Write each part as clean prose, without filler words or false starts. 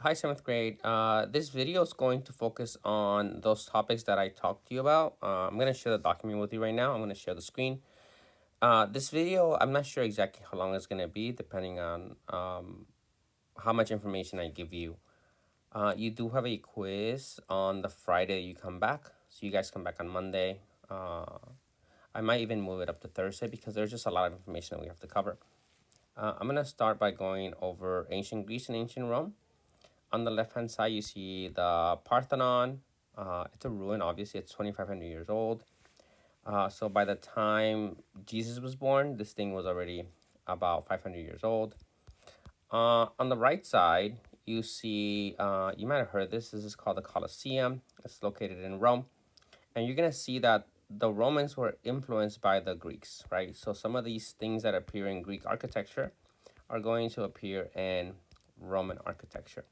Hi, seventh grade. This video is going to focus on those topics that I talked to you about. I'm going to share the document with you right now. I'm going to share the screen. This video, I'm not sure exactly how long it's going to be, depending on how much information I give you. You do have a quiz on the Friday you come back. So you guys come back on Monday. I might even move it up to Thursday because there's just a lot of information that we have to cover. I'm going to start by going over ancient Greece and ancient Rome. On the left hand side, you see the Parthenon. It's a ruin, obviously, it's 2,500 years old. So by the time Jesus was born, this thing was already about 500 years old. On the right side, you see, you might have heard this. This is called the Colosseum. It's located in Rome. And you're going to see that the Romans were influenced by the Greeks, right? So some of these things that appear in Greek architecture are going to appear in Roman architecture.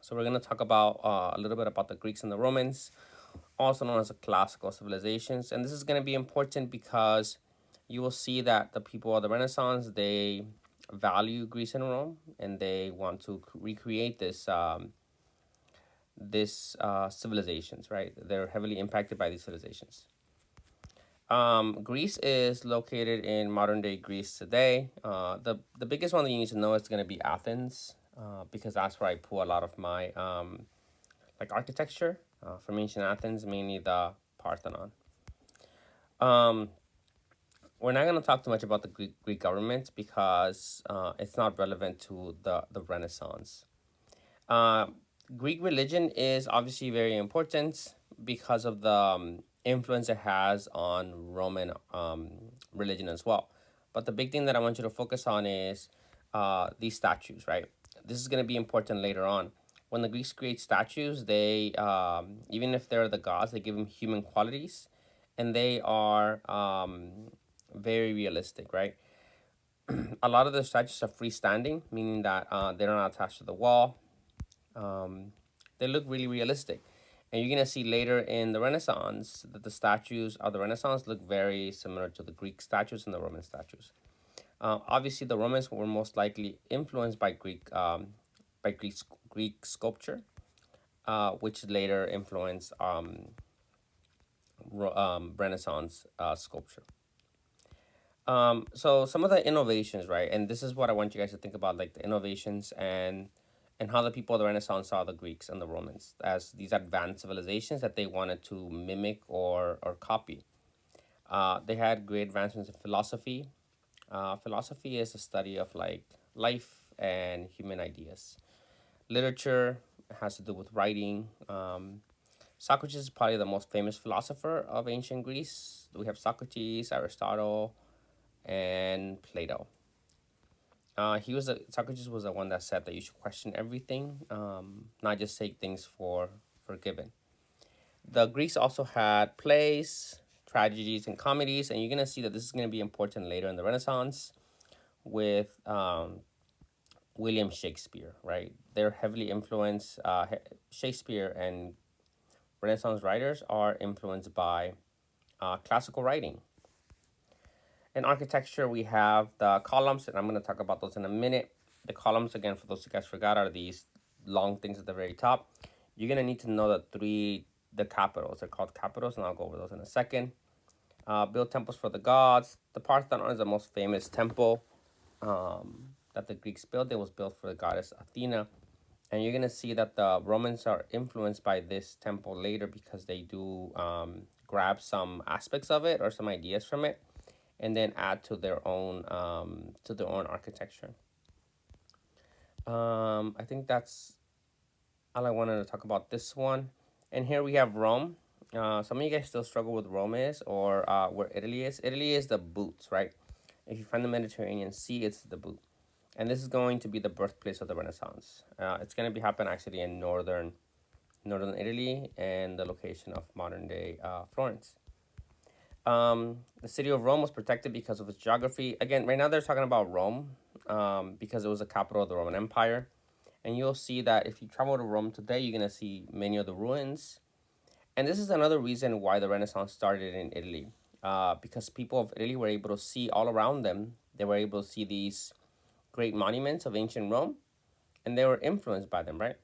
So we're going to talk about a little bit about the Greeks and the Romans, also known as the classical civilizations. And this is going to be important because you will see that the people of the Renaissance, they value Greece and Rome, and they want to recreate this civilizations, right? They're heavily impacted by these civilizations. Greece is located in modern day Greece today. The biggest one that you need to know is going to be Athens, because that's where I pull a lot of my like architecture from ancient Athens, mainly the Parthenon. Um, we're not going to talk too much about the Greek government because it's not relevant to the Renaissance. Uh, Greek religion is obviously very important because of the influence it has on Roman religion as well. But the big thing that I want you to focus on is these statues, right? This is going to be important later on. When the Greeks create statues, they, even if they're the gods, they give them human qualities, and they are very realistic, right? A lot of the statues are freestanding, meaning that they're not attached to the wall. um, they look really realistic. And you're going to see later in the Renaissance that the statues of the Renaissance look very similar to the Greek statues and the Roman statues. Obviously, the Romans were most likely influenced by Greek sculpture, which later influenced Renaissance sculpture. So some of the innovations, right? And this is what I want you guys to think about, like the innovations and how the people of the Renaissance saw the Greeks and the Romans as these advanced civilizations that they wanted to mimic or copy. They had great advancements in philosophy. Philosophy is the study of like life and human ideas. Literature has to do with writing. Socrates is probably the most famous philosopher of ancient Greece. We have Socrates, Aristotle, and Plato. Socrates was the one that said that you should question everything, not just take things for given. The Greeks also had plays, tragedies, and comedies, and you're gonna see that this is gonna be important later in the Renaissance with William Shakespeare. Right, they're heavily influenced. Shakespeare and Renaissance writers are influenced by classical writing. In architecture, we have the columns, and I'm going to talk about those in a minute. The columns, again, for those who guys forgot, are these long things at the very top. You're going to need to know the capitals. They're called capitals, and I'll go over those in a second. Build temples for the gods. The Parthenon is the most famous temple that the Greeks built. It was built for the goddess Athena. And you're going to see that the Romans are influenced by this temple later because they do grab some aspects of it or some ideas from it and then add to their own architecture. I think that's all I wanted to talk about this one. And here we have Rome. Some of you guys still struggle with Rome is or where Italy is. Italy is the boot, right? If you find the Mediterranean Sea, it's the boot. And this is going to be the birthplace of the Renaissance. It's going to be happen actually in northern Italy and the location of modern day Florence. The city of Rome was protected because of its geography. Again, right now they're talking about Rome because it was the capital of the Roman Empire. And you'll see that if you travel to Rome today, you're going to see many of the ruins. And this is another reason why the Renaissance started in Italy. Because people of Italy were able to see all around them, they were able to see these great monuments of ancient Rome. and they were influenced by them, right?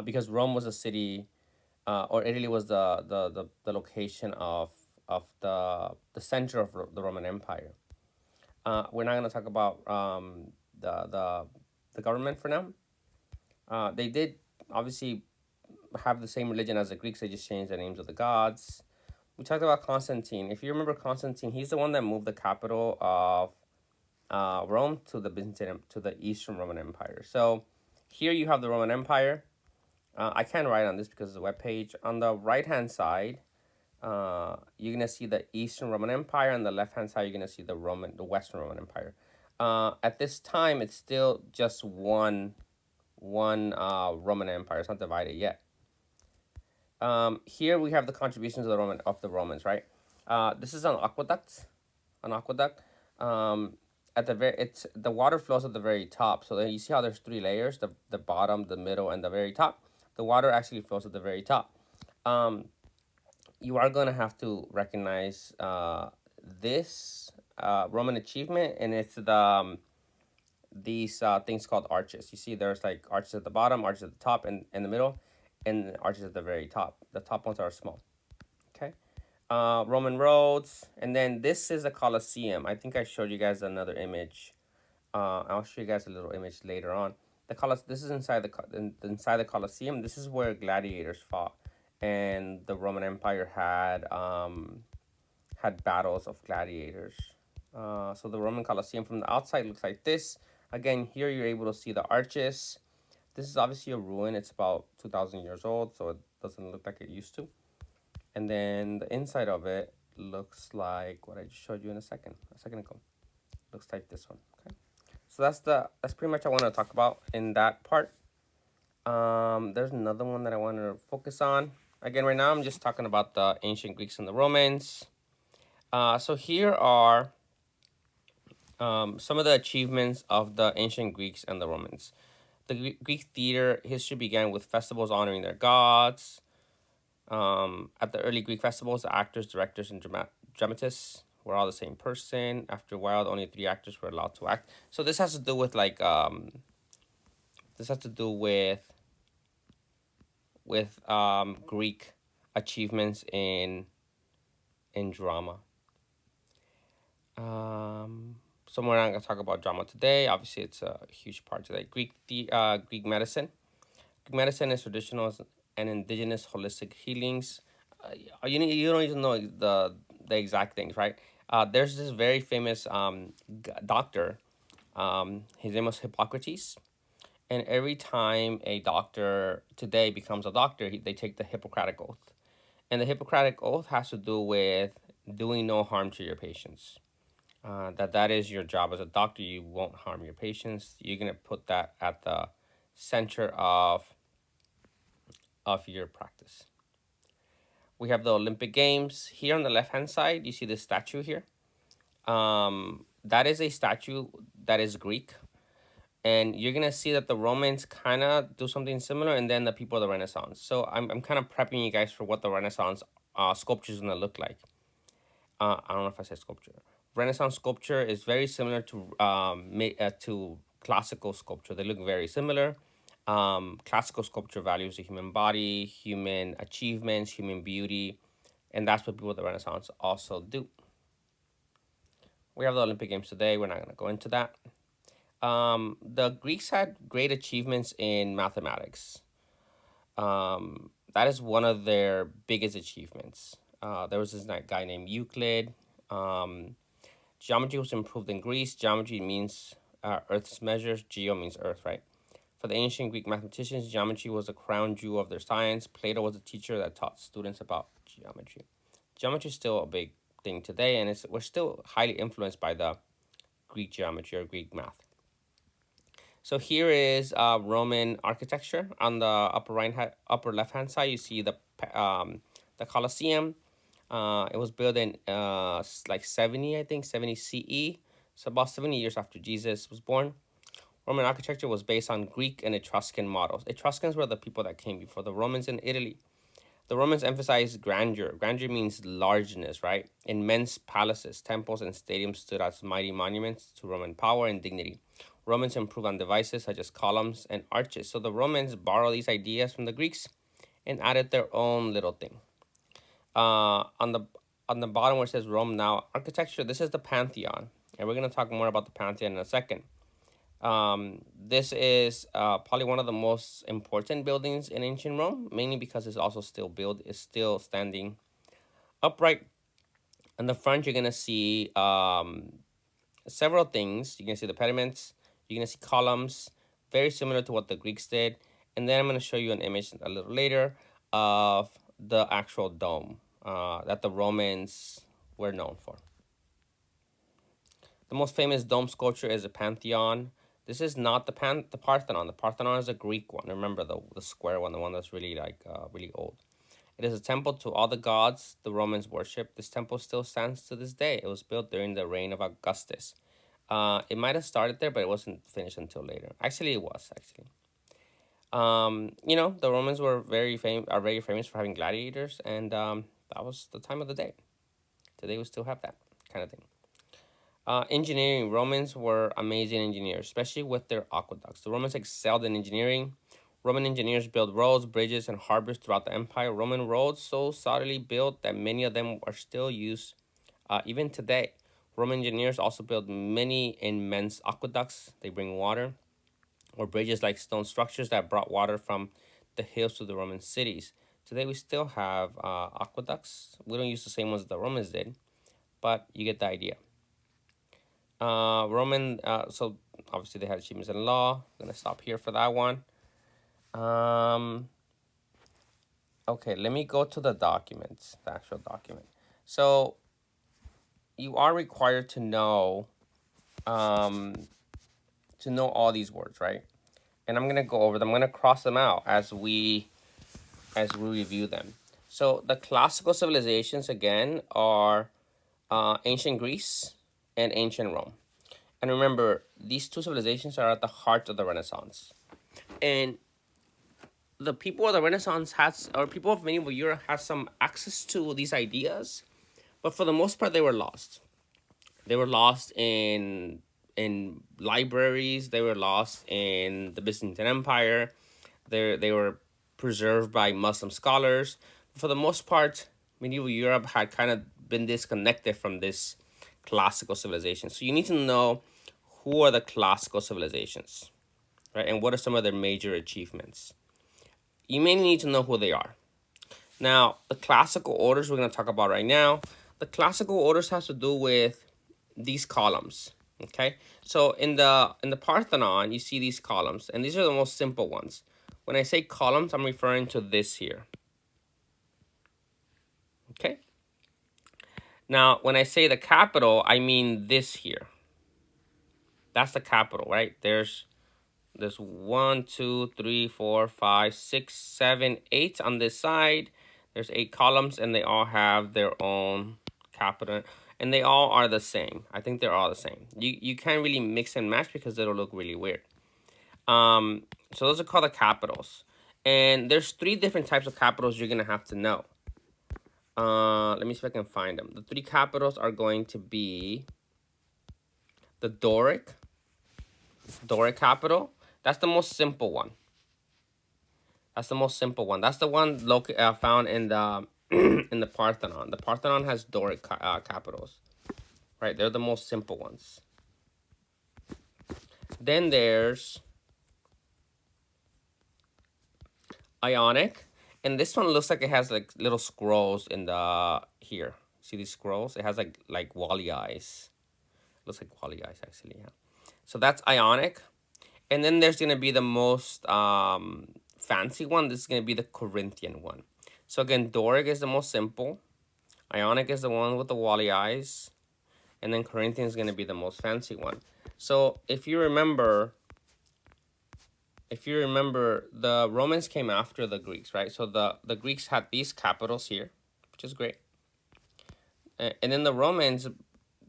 Because Rome was a city, or Italy was the location of the center of the Roman Empire. We're not going to talk about the, the the government for now. They did obviously have the same religion as the Greeks. They just changed the names of the gods. We talked about Constantine. If you remember Constantine, he's the one that moved the capital of Rome to the Byzantine, to the Eastern Roman Empire. So here you have the Roman Empire. I can't write on this because it's a web page. On the right hand side, you're gonna see the Eastern Roman Empire. On the left hand side, you're gonna see the Western Roman Empire. At this time, it's still just one Roman Empire. It's not divided yet. Here we have the contributions of the Romans, right? This is an aqueduct. An aqueduct. At the very it's the water flows at the very top. So then you see how there's three layers: the bottom, the middle, and the very top. The water actually flows at the very top. Um, you are gonna have to recognize this Roman achievement, and it's these things called arches. You see, there's like arches at the bottom, arches at the top, and in the middle, and arches at the very top. The top ones are small. Okay. Roman roads, and then this is a Colosseum. I think I showed you guys another image. I'll show you guys a little image later on. This is inside the Colosseum. This is where gladiators fought, and the Roman Empire had battles of gladiators. So the Roman Colosseum from the outside looks like this. Again, here you're able to see the arches. This is obviously a ruin. It's about 2,000 years old, so it doesn't look like it used to. And then the inside of it looks like what I just showed you a second ago. Looks like this one. Okay, so that's pretty much what I want to talk about in that part. There's another one that I want to focus on. Again, right now I'm just talking about the ancient Greeks and the Romans. So here are some of the achievements of the ancient Greeks and the Romans. The Greek theater history began with festivals honoring their gods. At the early Greek festivals, the actors, directors, and dramatists were all the same person. After a while, only 3 actors were allowed to act. So this has to do with Greek achievements in drama. So we're not gonna talk about drama today. Obviously, it's a huge part today. Greek medicine. Greek medicine is traditional and indigenous holistic healings. You don't even know the exact things, right? There's this very famous doctor. His name was Hippocrates. And every time a doctor today becomes a doctor, they take the Hippocratic Oath. And the Hippocratic Oath has to do with doing no harm to your patients. That is your job as a doctor. You won't harm your patients. You're going to put that at the center of your practice. We have the Olympic Games. Here on the left-hand side, you see this statue here. That is a statue that is Greek. And you're going to see that the Romans kind of do something similar, and then the people of the Renaissance. So I'm kind of prepping you guys for what the Renaissance sculpture is going to look like. I don't know if I said sculpture. Renaissance sculpture is very similar to classical sculpture. They look very similar. Classical sculpture values the human body, human achievements, human beauty, and that's what people of the Renaissance also do. We have the Olympic Games today. We're not going to go into that. The Greeks had great achievements in mathematics. That is one of their biggest achievements. There was this guy named Euclid. Geometry was improved in Greece. Geometry means Earth's measures. Geo means Earth, right? For the ancient Greek mathematicians, geometry was the crown jewel of their science. Plato was a teacher that taught students about geometry. Geometry is still a big thing today, and we're still highly influenced by the Greek geometry or Greek math. So here is Roman architecture. On the upper left hand side, you see the Colosseum. It was built in like 70 CE. So about 70 years after Jesus was born. Roman architecture was based on Greek and Etruscan models. Etruscans were the people that came before the Romans in Italy. The Romans emphasized grandeur. Grandeur means largeness, right? Immense palaces, temples, and stadiums stood as mighty monuments to Roman power and dignity. Romans improve on devices such as columns and arches. So the Romans borrow these ideas from the Greeks and added their own little thing. On the bottom where it says Rome now architecture, this is the Pantheon, and we're gonna talk more about the Pantheon in a second. This is probably one of the most important buildings in ancient Rome, mainly because it's also still standing upright. In the front, you're gonna see several things. You're gonna see the pediments. You're gonna see columns, very similar to what the Greeks did. And then I'm gonna show you an image a little later of the actual dome that the Romans were known for. The most famous dome sculpture is the Pantheon. This is not the Parthenon. The Parthenon is a Greek one. Remember the square one, the one that's really really old. It is a temple to all the gods the Romans worship. This temple still stands to this day. It was built during the reign of Augustus. It might have started there, but it wasn't finished until later. Actually, it was actually. The Romans are very famous for having gladiators, and that was the time of the day. Today we still have that kind of thing. Engineering. Romans were amazing engineers, especially with their aqueducts. The Romans excelled in engineering. Roman engineers built roads, bridges, and harbors throughout the empire. Roman roads so solidly built that many of them are still used even today. Roman engineers also built many immense aqueducts. They bring water, or bridges like stone structures that brought water from the hills to the Roman cities. Today we still have aqueducts. We don't use the same ones the Romans did, but you get the idea. So obviously they had achievements in law. I'm gonna stop here for that one. Okay, let me go to the documents, the actual document. So you are required to know all these words, right? And I'm gonna go over them. I'm gonna cross them out as we review them. So the classical civilizations again are ancient Greece and ancient Rome. And remember, these two civilizations are at the heart of the Renaissance. And the people of the Renaissance people of medieval Europe had some access to these ideas, but for the most part, they were lost. They were lost in libraries. They were lost in the Byzantine Empire. They were preserved by Muslim scholars. For the most part, medieval Europe had kind of been disconnected from this classical civilization. So you need to know who are the classical civilizations, right? And what are some of their major achievements? You may need to know who they are. Now, the classical orders we're going to talk about right now, the classical orders has to do with these columns, okay? So in the Parthenon, you see these columns, and these are the most simple ones. When I say columns, I'm referring to this here, okay? Now, when I say the capital, I mean this here. That's the capital, right? There's 1, 2, 3, 4, 5, 6, 7, 8 on this side. There's 8 columns, and they all have their own capital, and they all are the same. I think they're all the same. You can't really mix and match because it'll look really weird. So those are called the capitals, and there's 3 different types of capitals you're gonna have to know. Let me see if I can find them. The 3 capitals are going to be the Doric capital. That's the most simple one. That's the most simple one. That's the one found in the in the Parthenon. The Parthenon has Doric capitals, right? They're the most simple ones. Then there's Ionic, and this one looks like it has like little scrolls in the here. See these scrolls? It has like wally eyes. Looks like wally eyes actually. Yeah. So that's Ionic. And then there's going to be the most fancy one. This is going to be the Corinthian one. So again, Doric is the most simple. Ionic is the one with the wally eyes. And then Corinthian is going to be the most fancy one. So if you remember, the Romans came after the Greeks, right? So the Greeks had these capitals here, which is great. And then the Romans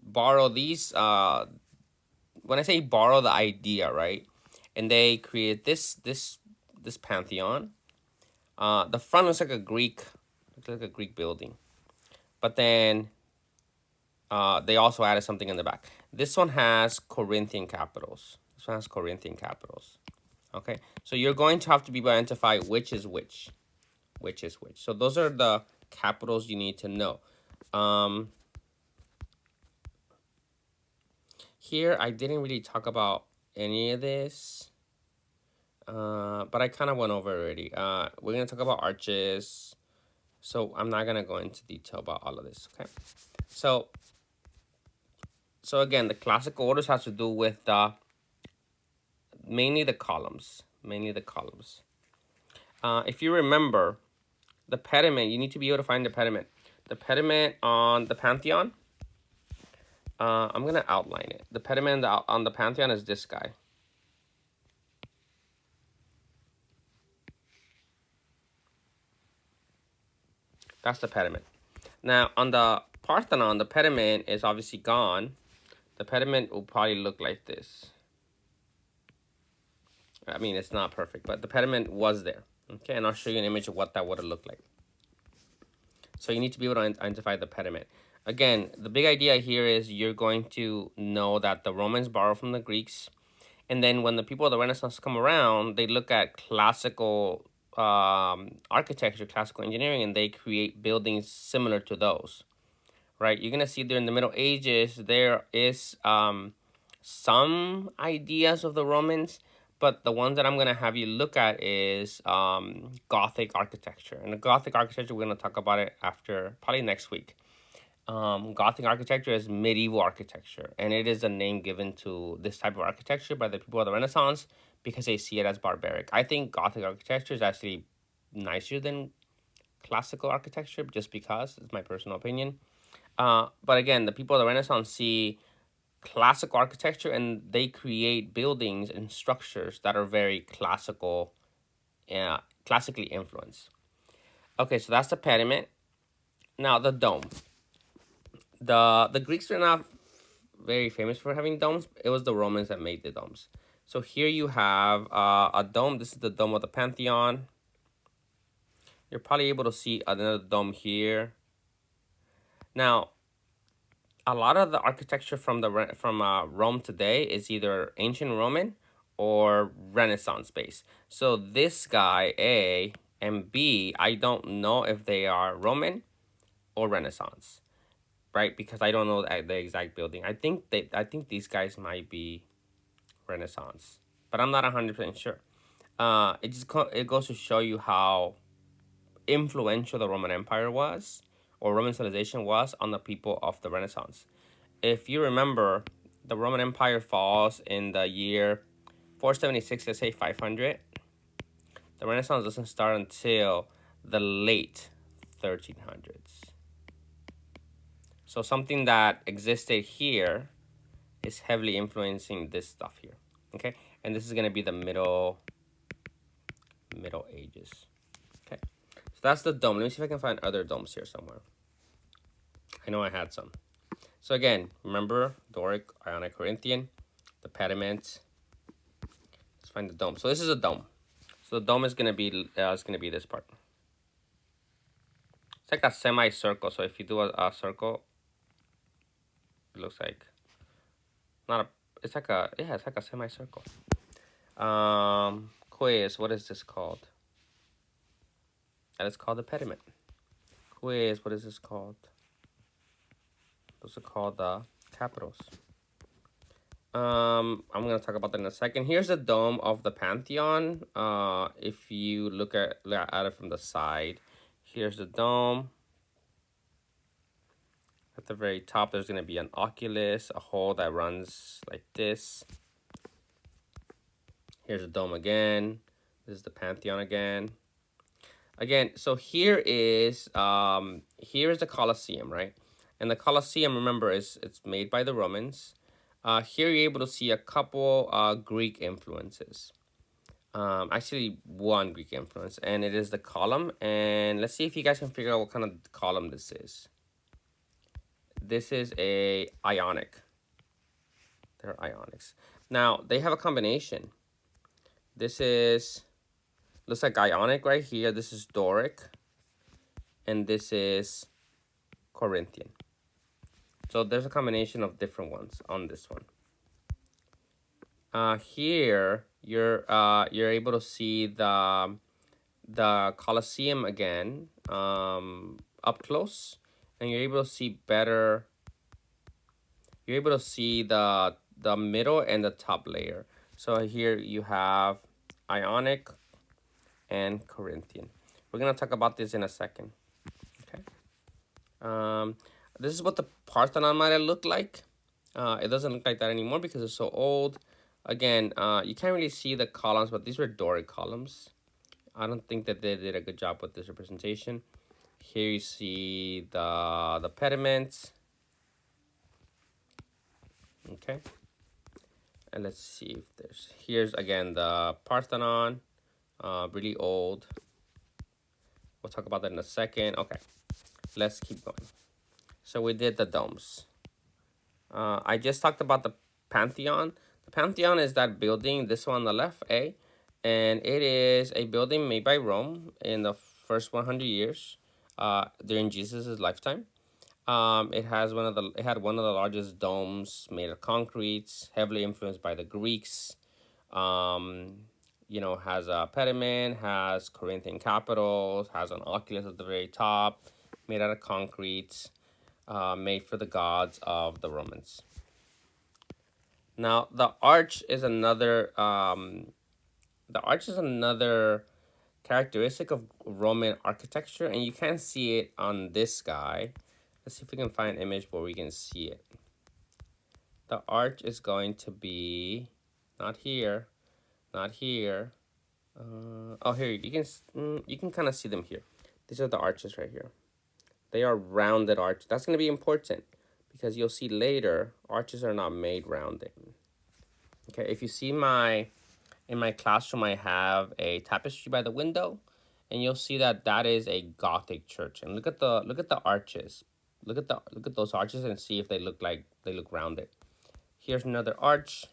borrow these, when I say borrow the idea, right? And they create this Pantheon. The front looks like a Greek building, but then they also added something in the back. This one has Corinthian capitals. This one has Corinthian capitals. Okay, so you're going to have to be able to identify which is which. Which is which. So those are the capitals you need to know. Here, I didn't really talk about any of this, but I kind of went over it already. We're going to talk about arches, so I'm not going to go into detail about all of this, okay? So again, the classical orders has to do with mainly the columns. If you remember, the pediment, you need to be able to find the pediment. The pediment on the Pantheon, I'm going to outline it. The pediment on the Pantheon is this guy. That's the pediment. Now, on the Parthenon, the pediment is obviously gone. The pediment will probably look like this. I mean, it's not perfect, but the pediment was there. Okay, and I'll show you an image of what that would have looked like. So you need to be able to identify the pediment. Again, the big idea here is you're going to know that the Romans borrow from the Greeks. And then when the people of the Renaissance come around, they look at classical architecture, classical engineering, and they create buildings similar to those. Right? You're going to see during the Middle Ages, there is some ideas of the Romans, but the ones that I'm going to have you look at is Gothic architecture. And the Gothic architecture, we're going to talk about it after, probably next week. Gothic architecture is medieval architecture, and it is a name given to this type of architecture by the people of the Renaissance because they see it as barbaric. I think Gothic architecture is actually nicer than classical architecture, just because it's my personal opinion. But again, the people of the Renaissance see classical architecture and they create buildings and structures that are very classically influenced. Okay, so that's the pediment. Now the dome. The Greeks are not very famous for having domes. It was the Romans that made the domes. So here you have a dome. This is the dome of the Pantheon. You're probably able to see another dome here. Now, a lot of the architecture from Rome today is either ancient Roman or Renaissance based. So this guy, A and B, I don't know if they are Roman or Renaissance, right? Because I don't know the exact building. I think these guys might be Renaissance, but I'm not 100% sure. It goes to show you how influential the Roman Empire was, or Roman civilization was, on the people of the Renaissance. If you remember, the Roman Empire falls in the year 476, let's say 500. The Renaissance doesn't start until the late 1300s. So something that existed here is heavily influencing this stuff here. Okay, and this is going to be the Middle Ages. Okay, so that's the dome. Let me see if I can find other domes here somewhere. I know I had some. So again, remember Doric, Ionic, Corinthian, the pediment. Let's find the dome. So this is a dome. So the dome is gonna be this part. It's like a semicircle. So if you do a circle, it looks like it's like a semicircle. Quiz. What is this called? That is called the pediment. Quiz. What is this called? Those are called capitals. I'm going to talk about that in a second. Here's the dome of the Pantheon. If you look at it from the side, here's the dome. At the very top, there's going to be an oculus, a hole that runs like this. Here's the dome again. This is the Pantheon again. Again, so here is the Colosseum, right? And the Colosseum, remember, it's made by the Romans. Here you're able to see a couple Greek influences. Actually, one Greek influence, and it is the column. And let's see if you guys can figure out what kind of column this is. This is a Ionic. They're Ionics. Now, they have a combination. This looks like Ionic right here. This is Doric. And this is Corinthian. So there's a combination of different ones on this one. Here you're able to see the Colosseum again, up close, and you're able to see better. You're able to see the middle and the top layer. So here you have Ionic and Corinthian. We're gonna talk about this in a second. Okay. This is what the Parthenon might have looked like. It doesn't look like that anymore because it's so old. Again, you can't really see the columns, but these were Doric columns. I don't think that they did a good job with this representation. Here you see the pediments. Okay. And let's see if here's again the Parthenon, really old. We'll talk about that in a second. Okay, let's keep going. So we did the domes. I just talked about the Pantheon. The Pantheon is that building, this one on the left, A, and it is a building made by Rome in the first 100 years during Jesus' lifetime. It had one of the largest domes made of concrete, heavily influenced by the Greeks. Has a pediment, has Corinthian capitals, has an oculus at the very top, made out of concrete, made for the gods of the Romans. Now, the arch is another characteristic of Roman architecture, and you can't see it on this guy. Let's see if we can find an image where we can see it. The arch is going to be not here, not here. Here you can kind of see them here. These are the arches right here. They are rounded arches. That's going to be important because you'll see later arches are not made rounded. Okay, if you see in my classroom, I have a tapestry by the window, and you'll see that is a Gothic church. And look at the arches. Look at those arches and see if they look rounded. Here's another arch.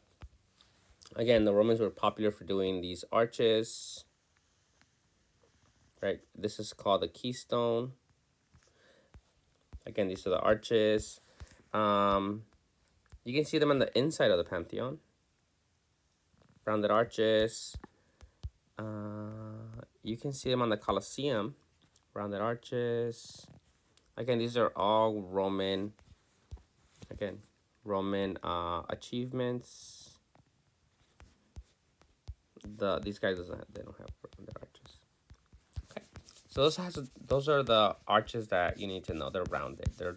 Again, the Romans were popular for doing these arches. Right, this is called the keystone. Again, these are the arches. You can see them on the inside of the Pantheon. Rounded arches. You can see them on the Colosseum. Rounded arches. Again, these are all Roman achievements. These guys they don't have rounded arches. Okay, so those are the arches that you need to know. They're rounded. You're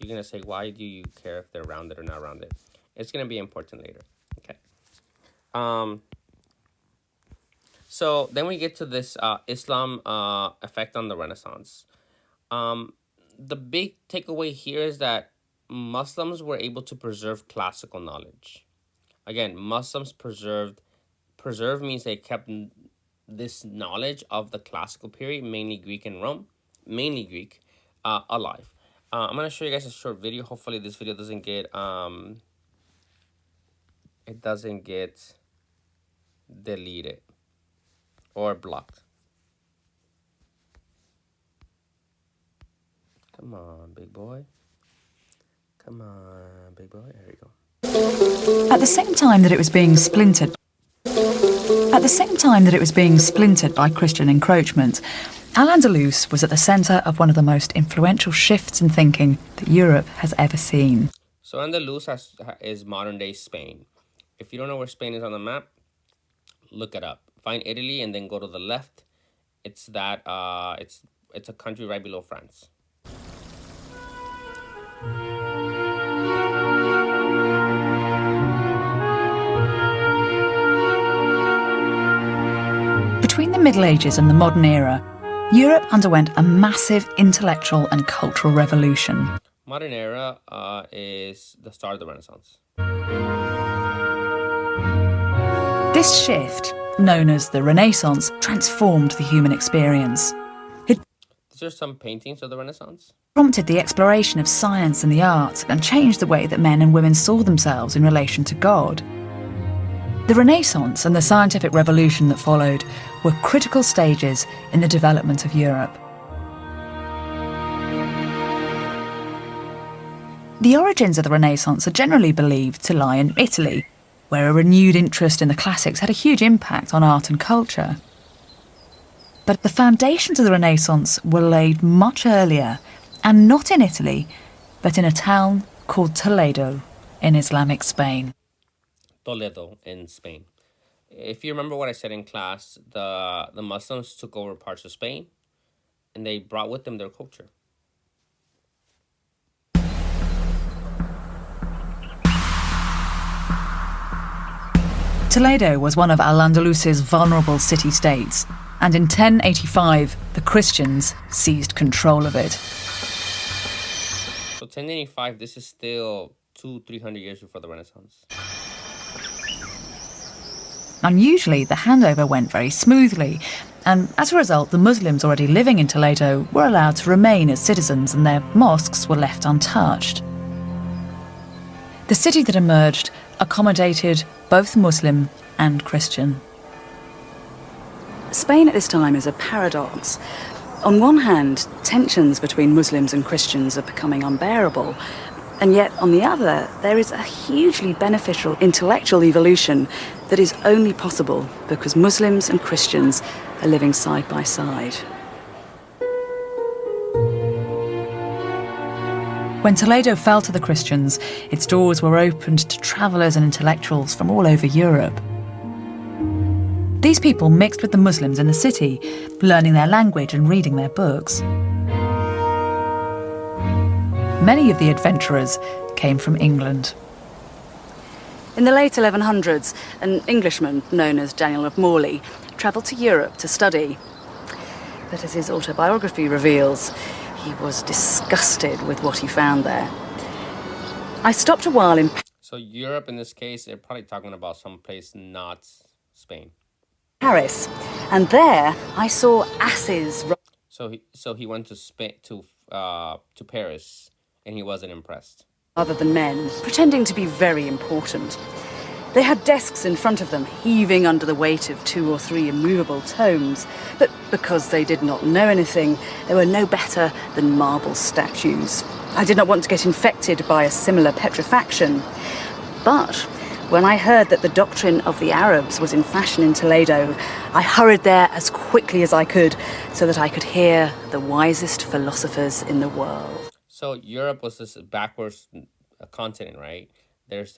gonna say, why do you care if they're rounded or not rounded? It's gonna be important later. Okay. So then we get to this Islam effect on the Renaissance. The big takeaway here is that Muslims were able to preserve classical knowledge. Again, Muslims preserve means they kept this knowledge of the classical period, mainly Greek and Rome, alive. I'm gonna show you guys a short video. Hopefully this video doesn't get deleted or blocked. Come on, big boy. Come on, big boy. There you go. At the same time that it was being splintered by Christian encroachment, Al-Andalus was at the centre of one of the most influential shifts in thinking that Europe has ever seen. So Andalus is modern-day Spain. If you don't know where Spain is on the map, look it up. Find Italy and then go to the left. It's a country right below France. Between the Middle Ages and the modern era, Europe underwent a massive intellectual and cultural revolution. Modern era is the start of the Renaissance. This shift, known as the Renaissance, transformed the human experience. It These are some paintings of the Renaissance. Prompted the exploration of science and the arts and changed the way that men and women saw themselves in relation to God. The Renaissance and the scientific revolution that followed were critical stages in the development of Europe. The origins of the Renaissance are generally believed to lie in Italy, where a renewed interest in the classics had a huge impact on art and culture. But the foundations of the Renaissance were laid much earlier, and not in Italy, but in a town called Toledo in Islamic Spain. Toledo in Spain. If you remember what I said in class, the Muslims took over parts of Spain and they brought with them their culture. Toledo was one of Al-Andalus's vulnerable city-states, and in 1085 the Christians seized control of it. So 1085, this is still 200-300 years before the Renaissance. Unusually, the handover went very smoothly, and as a result, the Muslims already living in Toledo were allowed to remain as citizens and their mosques were left untouched. The city that emerged accommodated both Muslim and Christian. Spain at this time is a paradox. On one hand, tensions between Muslims and Christians are becoming unbearable, and yet on the other, there is a hugely beneficial intellectual evolution that is only possible because Muslims and Christians are living side by side. When Toledo fell to the Christians, its doors were opened to travellers and intellectuals from all over Europe. These people mixed with the Muslims in the city, learning their language and reading their books. Many of the adventurers came from England. In the late 1100s, an Englishman known as Daniel of Morley travelled to Europe to study. But as his autobiography reveals, he was disgusted with what he found there. I stopped a while in So Europe in this case, they're probably talking about some place not Spain. Paris, and there I saw asses. So he went to Spain to Paris, and he wasn't impressed. Rather than men, pretending to be very important. They had desks in front of them, heaving under the weight of 2 or 3 immovable tomes. But because they did not know anything, they were no better than marble statues. I did not want to get infected by a similar petrifaction. But when I heard that the doctrine of the Arabs was in fashion in Toledo, I hurried there as quickly as I could so that I could hear the wisest philosophers in the world. So Europe was this backwards continent, right? There's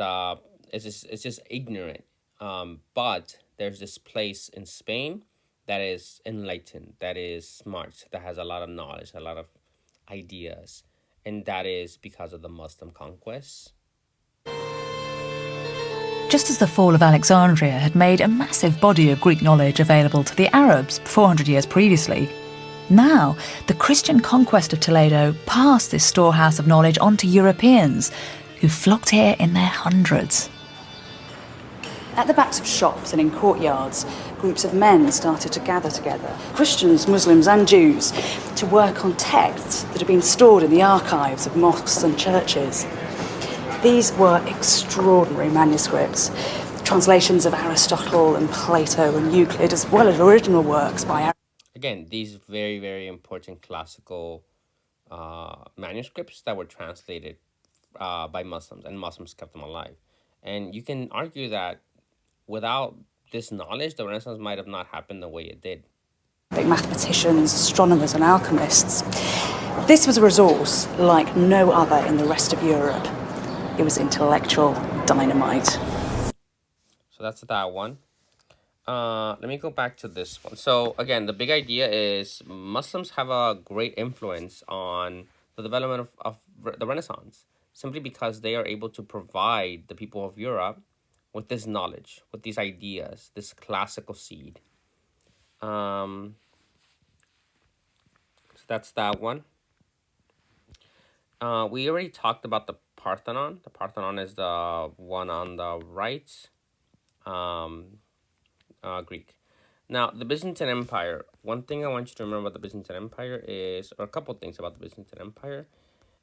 it's just ignorant. But there's this place in Spain that is enlightened, that is smart, that has a lot of knowledge, a lot of ideas, and that is because of the Muslim conquests. Just as the fall of Alexandria had made a massive body of Greek knowledge available to the Arabs 400 years previously, now the Christian conquest of Toledo passed this storehouse of knowledge on to Europeans, who flocked here in their hundreds. At the backs of shops and in courtyards, groups of men started to gather together, Christians, Muslims and Jews, to work on texts that had been stored in the archives of mosques and churches. These were extraordinary manuscripts, translations of Aristotle and Plato and Euclid, as well as original works by Again, these very, very important classical manuscripts that were translated by Muslims, and Muslims kept them alive. And you can argue that without this knowledge, the Renaissance might have not happened the way it did. mathematicians, astronomers and alchemists. This was a resource like no other in the rest of Europe. It was intellectual dynamite. So that's that one. Let me go back to this one. So again, the big idea is Muslims have a great influence on the development of the Renaissance, simply because they are able to provide the people of Europe with this knowledge, with these ideas, this classical seed. So that's that one. We already talked about the Parthenon. The Parthenon is the one on the right, Greek. Now, the Byzantine Empire. One thing I want you to remember about the Byzantine Empire is, or a couple things about the Byzantine Empire.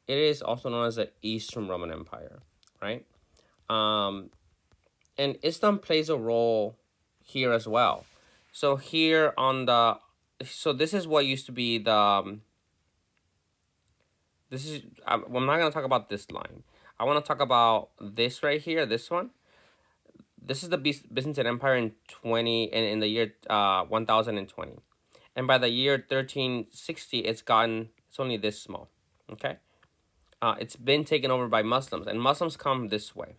It is also known as the Eastern Roman Empire, right? And Islam plays a role here as well. So here on the, so this is what used to be the, I'm not going to talk about this line. I want to talk about this right here, this one. this is the Byzantine Empire in the year 1020, and by the year 1360, it's only this small. Okay, it's been taken over by Muslims, and Muslims come this way.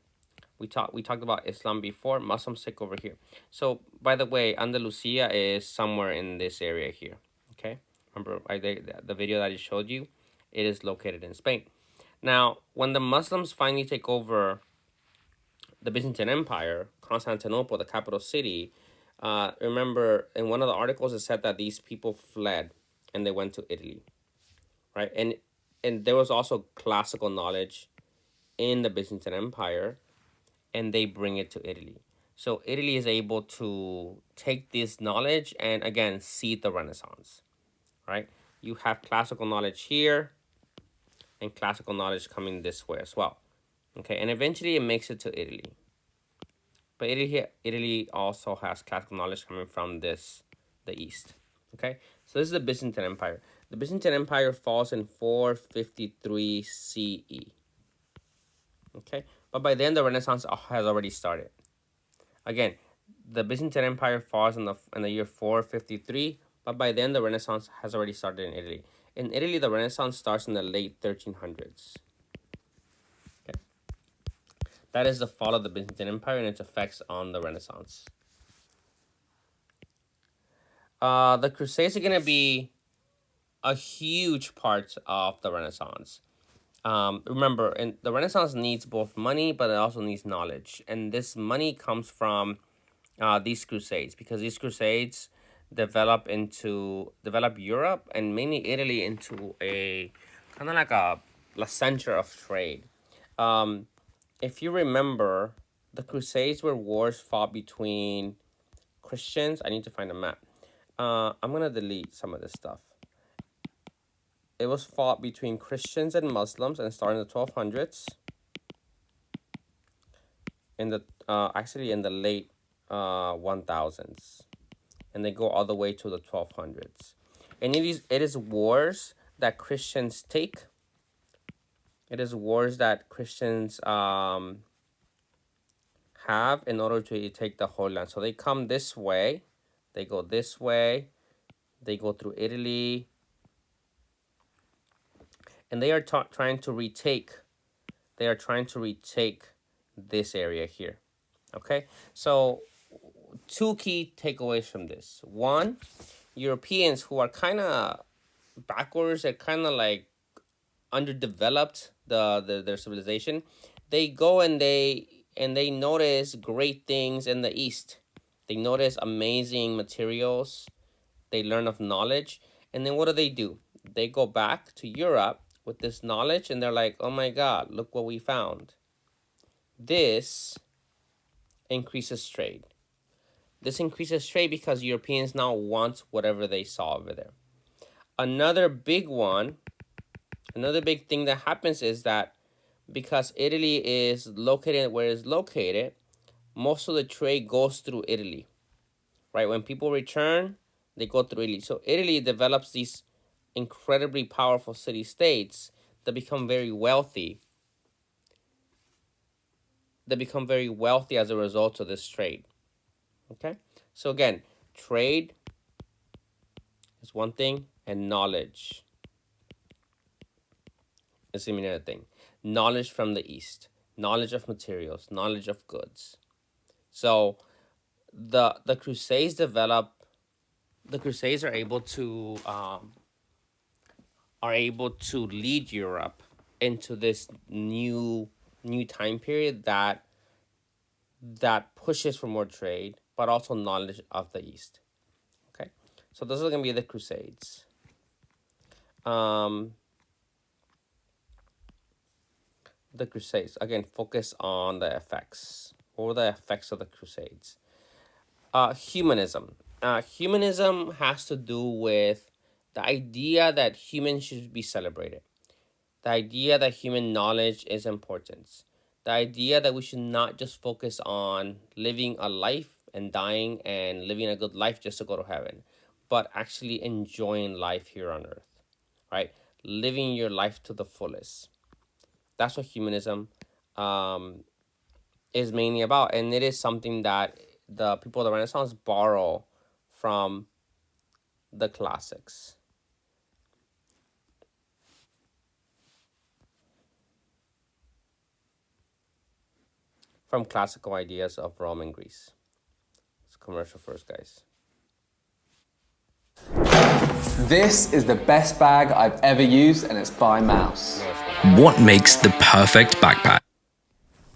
We talked about Islam before. Muslims take over here. So by the way, Andalusia is somewhere in this area here. Okay, remember the video that I showed you? It is located in Spain. Now, when the Muslims finally take over the Byzantine Empire, Constantinople, the capital city, remember in one of the articles it said that these people fled and they went to Italy, right? And there was also classical knowledge in the Byzantine Empire, and they bring it to Italy. So Italy is able to take this knowledge and again seed the Renaissance, right? You have classical knowledge here and classical knowledge coming this way as well. Okay, and eventually it makes it to Italy. But Italy also has classical knowledge coming from the east. Okay, so this is the Byzantine Empire. The Byzantine Empire falls in 453 CE. Okay, but by then the Renaissance has already started. Again, the Byzantine Empire falls in the year 453, but by then the Renaissance has already started in Italy. In Italy, the Renaissance starts in the late 1300s. Okay, that is the fall of the Byzantine Empire and its effects on the Renaissance. The Crusades are going to be a huge part of the Renaissance. Remember, the Renaissance needs both money, but it also needs knowledge. And this money comes from these crusades, because these crusades develop Europe and mainly Italy into a kind of like a center of trade. If you remember, the crusades were wars fought between Christians. I need to find a map. I'm gonna delete some of this stuff. It was fought between Christians and Muslims and started in the 1200s. Actually in the late 1000s, and they go all the way to the 1200s. And it is wars that Christians take. It is wars that Christians have in order to take the whole land. So they come this way, they go this way, they go through Italy, and they are trying to retake. They are trying to retake this area here. Okay, so two key takeaways from this. One, Europeans who are kind of backwards and kind of like underdeveloped their civilization, they go and they notice great things in the East. They notice amazing materials. They learn of knowledge, and then what do? They go back to Europe with this knowledge, and they're like, oh my God, look what we found. This increases trade. This increases trade because Europeans now want whatever they saw over there. Another big thing that happens is that because Italy is located where it's located, most of the trade goes through Italy, right? When people return, they go through Italy. So Italy develops these incredibly powerful city-states that become very wealthy. They become very wealthy as a result of this trade. Okay? So again, trade is one thing, and knowledge is another thing. Knowledge from the East, knowledge of materials, knowledge of goods. So the Crusades are able to lead Europe into this new time period that pushes for more trade, but also knowledge of the East. Okay, so those are gonna be the Crusades. The Crusades again focus on the effects. What were the effects of the Crusades? Humanism. Humanism has to do with the idea that humans should be celebrated. The idea that human knowledge is important. The idea that we should not just focus on living a life and dying and living a good life just to go to heaven, but actually enjoying life here on earth, right? Living your life to the fullest. That's what humanism is mainly about, and it is something that the people of the Renaissance borrow from the classics. From classical ideas of Rome and Greece. It's commercial first, guys. This is the best bag I've ever used, and it's by Mouse. What makes the perfect backpack?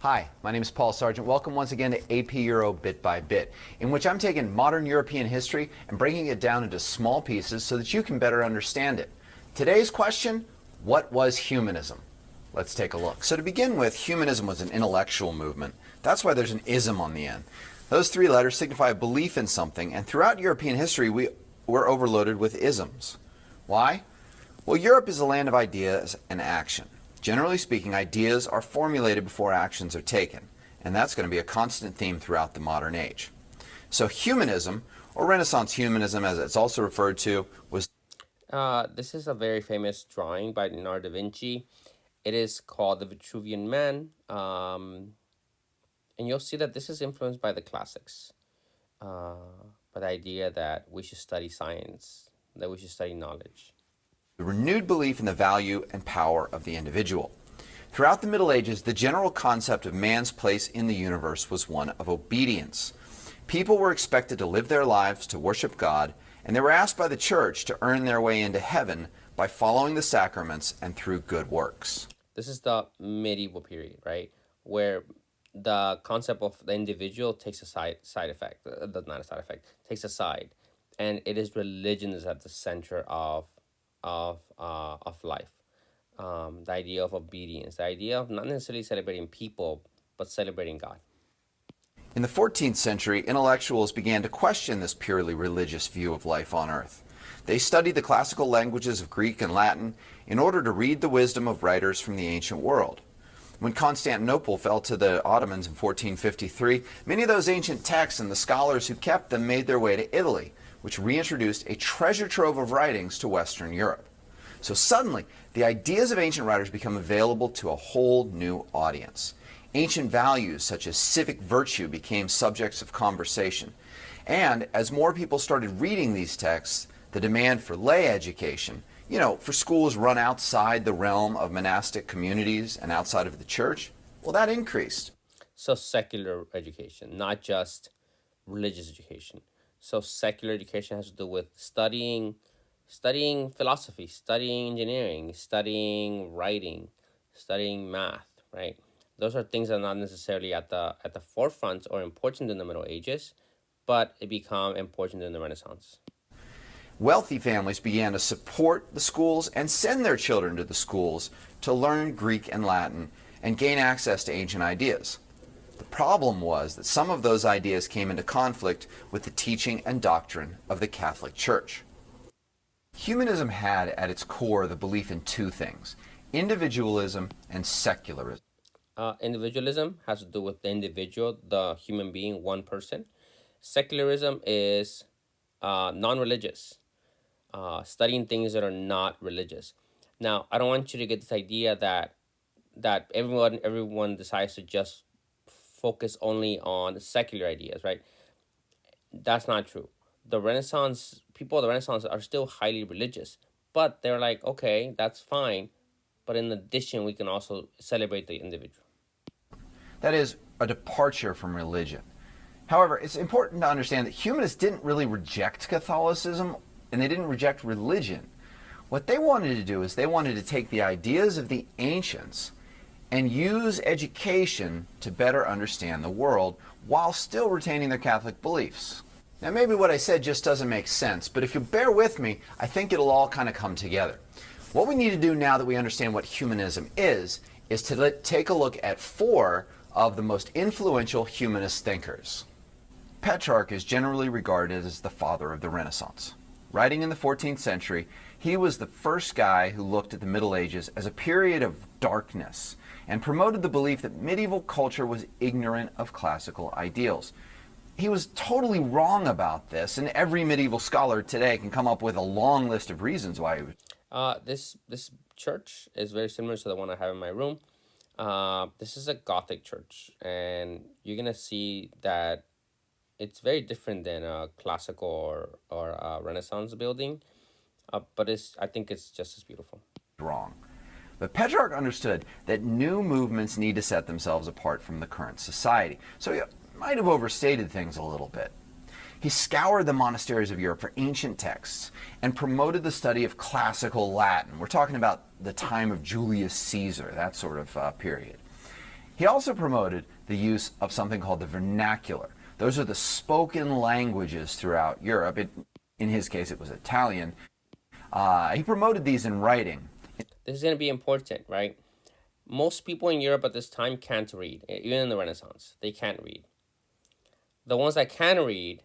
Hi, my name is Paul Sargent. Welcome once again to AP Euro Bit by Bit, in which I'm taking modern European history and breaking it down into small pieces so that you can better understand it. Today's question, what was humanism? Let's take a look. So to begin with, humanism was an intellectual movement. That's why there's an ism on the end. Those three letters signify a belief in something, and throughout European history, we're overloaded with isms. Why? Well, Europe is a land of ideas and action. Generally speaking, ideas are formulated before actions are taken, and that's going to be a constant theme throughout the modern age. So humanism, or Renaissance humanism as it's also referred to, was... This is a very famous drawing by Leonardo da Vinci. It is called the Vitruvian Man, and you'll see that this is influenced by the classics, by the idea that we should study science, that we should study knowledge. The renewed belief in the value and power of the individual. Throughout the Middle Ages, the general concept of man's place in the universe was one of obedience. People were expected to live their lives to worship God, and they were asked by the church to earn their way into heaven by following the sacraments and through good works. This is the medieval period, right? Where the concept of the individual takes a side effect, not a side effect, takes a side, and it is religion is at the center of life. The idea of obedience, the idea of not necessarily celebrating people, but celebrating God. In the 14th century, intellectuals began to question this purely religious view of life on earth. They studied the classical languages of Greek and Latin in order to read the wisdom of writers from the ancient world. When Constantinople fell to the Ottomans in 1453, many of those ancient texts and the scholars who kept them made their way to Italy, which reintroduced a treasure trove of writings to Western Europe. So suddenly, the ideas of ancient writers become available to a whole new audience. Ancient values such as civic virtue became subjects of conversation. And as more people started reading these texts, the demand for lay education, for schools run outside the realm of monastic communities and outside of the church, well, that increased. So secular education, not just religious education. So secular education has to do with studying philosophy, studying engineering, studying writing, studying math, right? Those are things that are not necessarily at the forefront or important in the Middle Ages, but it became important in the Renaissance. Wealthy families began to support the schools and send their children to the schools to learn Greek and Latin and gain access to ancient ideas. The problem was that some of those ideas came into conflict with the teaching and doctrine of the Catholic Church. Humanism had at its core the belief in two things, individualism and secularism. Individualism has to do with the individual, the human being, one person. Secularism is non-religious, studying things that are not religious. Now, I don't want you to get this idea that everyone decides to just focus only on secular ideas, right? That's not true. The Renaissance, people of the Renaissance are still highly religious, but they're like, okay, that's fine, but in addition, we can also celebrate the individual. That is a departure from religion. However, it's important to understand that humanists didn't really reject Catholicism and they didn't reject religion. What they wanted to do is they wanted to take the ideas of the ancients and use education to better understand the world while still retaining their Catholic beliefs. Now maybe what I said just doesn't make sense, but if you bear with me, I think it'll all kind of come together. What we need to do now that we understand what humanism is to take a look at four of the most influential humanist thinkers. Petrarch is generally regarded as the father of the Renaissance. Writing in the 14th century, he was the first guy who looked at the Middle Ages as a period of darkness and promoted the belief that medieval culture was ignorant of classical ideals. He was totally wrong about this, and every medieval scholar today can come up with a long list of reasons why he was. This church is very similar to the one I have in my room. This is a Gothic church, and you're gonna see that it's very different than a classical or a Renaissance building. But I think it's just as beautiful. Wrong. But Petrarch understood that new movements need to set themselves apart from the current society, so he might have overstated things a little bit. He scoured the monasteries of Europe for ancient texts and promoted the study of classical Latin. We're talking about the time of Julius Caesar, that sort of period. He also promoted the use of something called the vernacular. Those are the spoken languages throughout Europe. In his case, it was Italian. He promoted these in writing. This is going to be important, right? Most people in Europe at this time can't read, even in the Renaissance. They can't read. The ones that can read,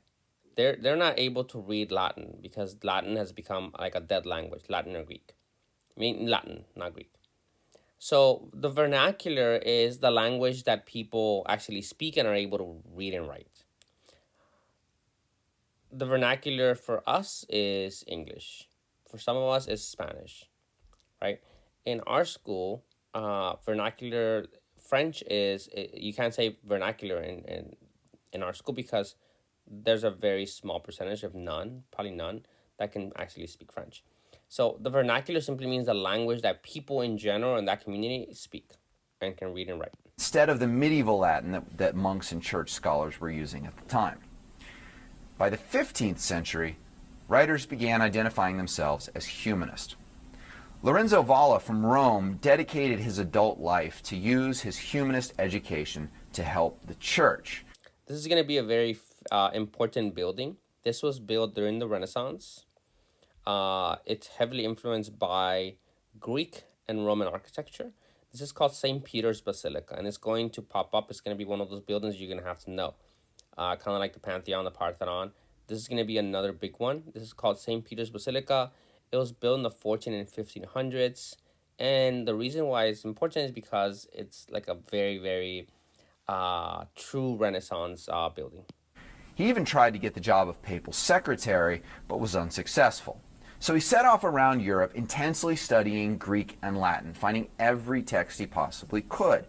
they're not able to read Latin because Latin has become like a dead language, Latin or Greek. I mean Latin, not Greek. So the vernacular is the language that people actually speak and are able to read and write. The vernacular for us is English. For some of us, it's Spanish, right? In our school, vernacular French is, you can't say vernacular in our school because there's a very small percentage of none, probably none, that can actually speak French. So the vernacular simply means the language that people in general in that community speak and can read and write. Instead of the medieval Latin that monks and church scholars were using at the time. By the 15th century, writers began identifying themselves as humanist. Lorenzo Valla from Rome dedicated his adult life to use his humanist education to help the church. This is going to be a very important building. This was built during the Renaissance. It's heavily influenced by Greek and Roman architecture. This is called St. Peter's Basilica, and it's going to pop up. It's going to be one of those buildings you're going to have to know. Kind of like the Pantheon, the Parthenon. This is going to be another big one. This is called St. Peter's Basilica. It was built in the 14 and 1500s. And the reason why it's important is because it's like a very, very true Renaissance building. He even tried to get the job of papal secretary, but was unsuccessful. So he set off around Europe intensely studying Greek and Latin, finding every text he possibly could.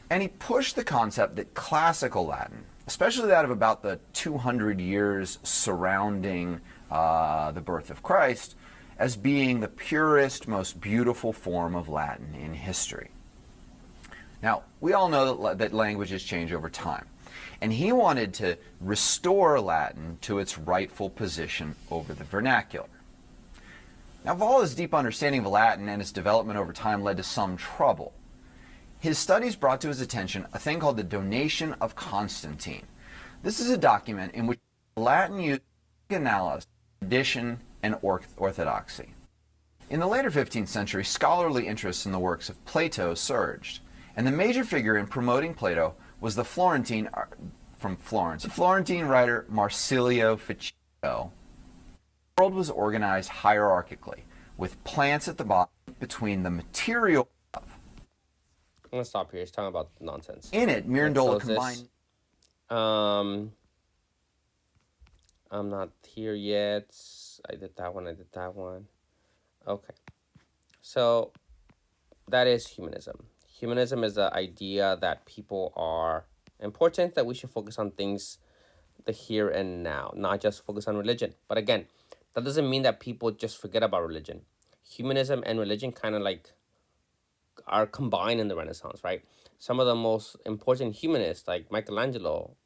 And he pushed the concept that classical Latin, especially that of about the 200 years surrounding the birth of Christ, as being the purest, most beautiful form of Latin in history. Now, we all know that languages change over time, and he wanted to restore Latin to its rightful position over the vernacular. Now, Valla's deep understanding of Latin and its development over time led to some trouble. His studies brought to his attention a thing called the Donation of Constantine. This is a document in which Latin used analysis, tradition, and orthodoxy. In the later 15th century, scholarly interest in the works of Plato surged, and the major figure in promoting Plato was the Florentine writer Marsilio Ficino. The world was organized hierarchically, with plants at the bottom between the material. I'm going to stop here. He's talking about nonsense. In it, Mirandola combined. I'm not here yet. I did that one. Okay. So that is humanism. Humanism is the idea that people are important, that we should focus on things, the here and now, not just focus on religion. But again, that doesn't mean that people just forget about religion. Humanism and religion kind of like are combined in the Renaissance, right? Some of the most important humanists, like Michelangelo,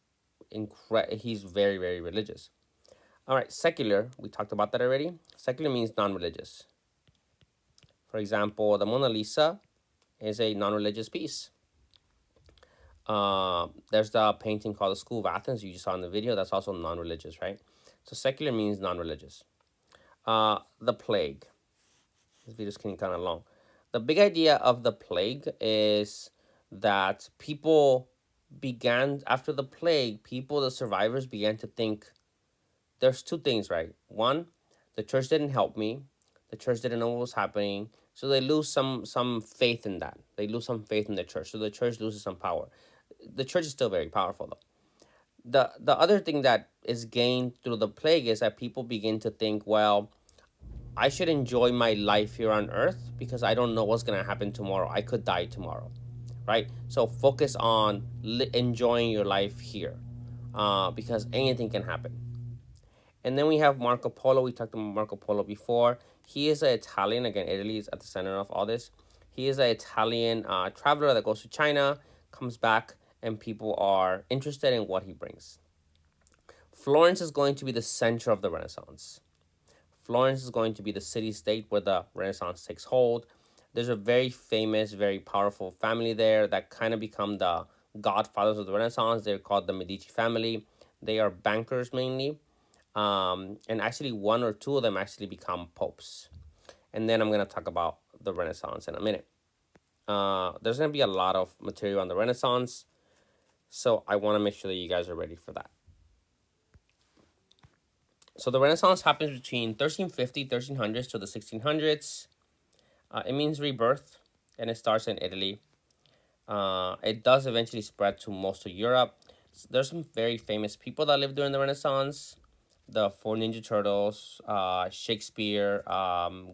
he's very, very religious. All right, secular, we talked about that already. Secular means non-religious. For example, the Mona Lisa is a non-religious piece. There's the painting called the School of Athens you just saw in the video. That's also non-religious, right? So secular means non-religious. The plague. This video is getting kind of long. The big idea of the plague is that people began, after the plague, the survivors began to think, there's two things, right? One, the church didn't help me. The church didn't know what was happening. So they lose some faith in that. They lose some faith in the church. So the church loses some power. The church is still very powerful, though. The other thing that is gained through the plague is that people begin to think, well, I should enjoy my life here on earth because I don't know what's going to happen tomorrow. I could die tomorrow. right? So focus on enjoying your life here, because anything can happen. And then we have Marco Polo. We talked about Marco Polo before. He is an Italian. Again, Italy is at the center of all this. He is an Italian traveler that goes to China, comes back, and people are interested in what he brings. Florence is going to be the center of the Renaissance. Florence is going to be the city-state where the Renaissance takes hold. There's a very famous, very powerful family there that kind of become the godfathers of the Renaissance. They're called the Medici family. They are bankers mainly. And actually one or two of them actually become popes. And then I'm going to talk about the Renaissance in a minute. There's going to be a lot of material on the Renaissance, so I want to make sure that you guys are ready for that. So the Renaissance happens between 1350, 1300s to the 1600s. It means rebirth, and it starts in Italy. It does eventually spread to most of Europe. So there's some very famous people that lived during the Renaissance. The Four Ninja Turtles, Shakespeare,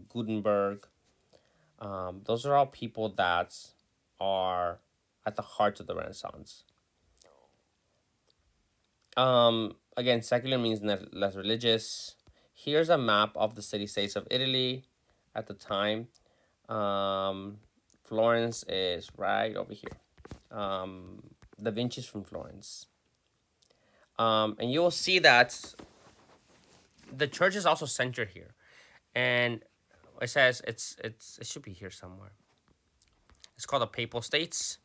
Gutenberg. Those are all people that are at the heart of the Renaissance. Again, secular means less religious. Here's a map of the city-states of Italy at the time. Florence is right over here. Da Vinci's from Florence. And you will see that the church is also centered here. And it says it should be here somewhere. It's called the Papal States.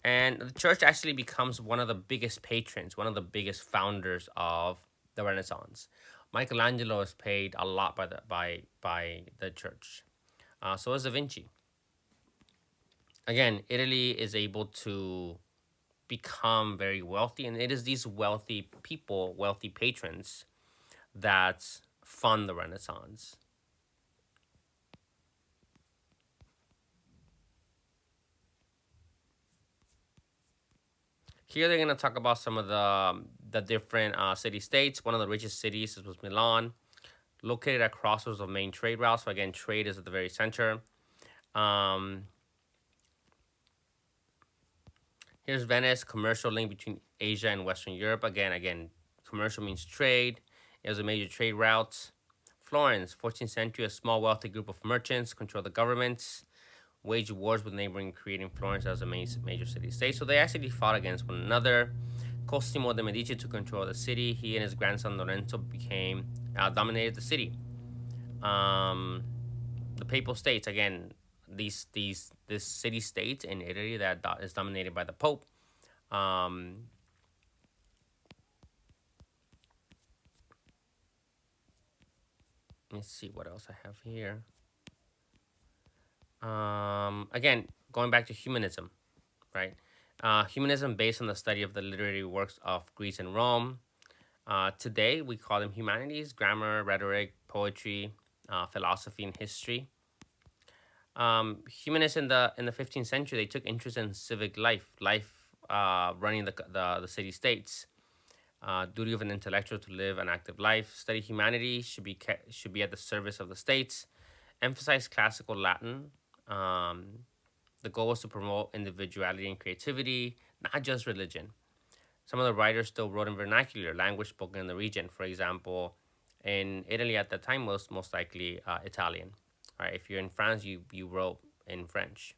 And the church actually becomes one of the biggest patrons, one of the biggest founders of the Renaissance. Michelangelo is paid a lot by the church. So is Da Vinci. Again, Italy is able to become very wealthy, and it is these wealthy people, wealthy patrons, that fund the Renaissance. Here they're going to talk about some of the different city-states. One of the richest cities was Milan, located at crossroads of main trade routes. So again, trade is at the very center. Here's Venice, commercial link between Asia and Western Europe. Again, commercial means trade. It was a major trade route. Florence, 14th century, a small wealthy group of merchants controlled the governments, waged wars with neighboring, creating Florence as a major city-state. So they actually fought against one another. Cosimo de' Medici took control of the city. He and his grandson Lorenzo dominated the city. The Papal States, again, this city-state in Italy that is dominated by the Pope. Let's see what else I have here. Again, going back to humanism, right? Humanism based on the study of the literary works of Greece and Rome. Today, we call them humanities: grammar, rhetoric, poetry, philosophy, and history. Humanists in the 15th century, they took interest in civic life, running the city-states. Duty of an intellectual to live an active life. Study humanities should be at the service of the states. Emphasize classical Latin. The goal was to promote individuality and creativity, not just religion. Some of the writers still wrote in vernacular, language spoken in the region. For example, in Italy at the time was most likely Italian. All right, if you're in France, you wrote in French.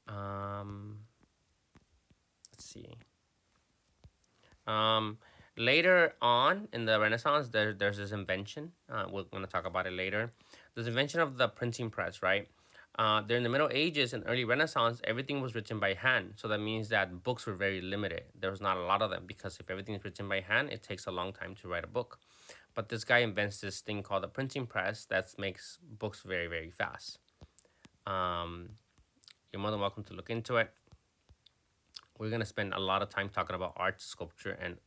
Let's see. Later on in the Renaissance, there's this invention. We're going to talk about it later. This invention of the printing press, right? During the Middle Ages and early Renaissance, everything was written by hand. So that means that books were very limited. There was not a lot of them because if everything is written by hand, it takes a long time to write a book. But this guy invents this thing called the printing press that makes books very, very fast. You're more than welcome to look into it. We're going to spend a lot of time talking about art, sculpture, and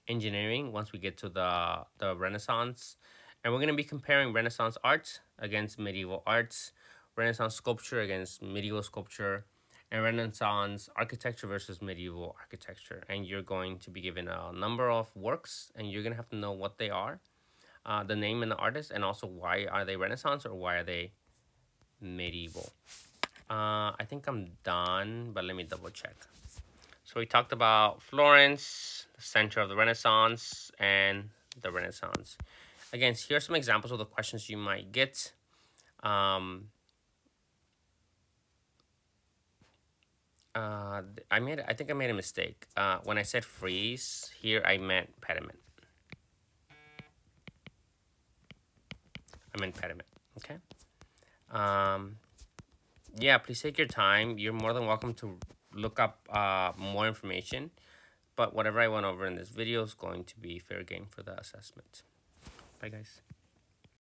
engineering once we get to the Renaissance. And we're going to be comparing Renaissance art against medieval arts, Renaissance sculpture against medieval sculpture, and Renaissance architecture versus medieval architecture. And you're going to be given a number of works, and you're going to have to know what they are, the name and the artist, and also why are they Renaissance or why are they medieval. I think I'm done, but let me double check. So we talked about Florence, the center of the Renaissance, and the Renaissance. Again, here's some examples of the questions you might get. I think I made a mistake. When I said frieze, here I meant pediment. Okay? Yeah, please take your time. You're more than welcome to look up more information. But whatever I went over in this video is going to be fair game for the assessment. Bye, guys.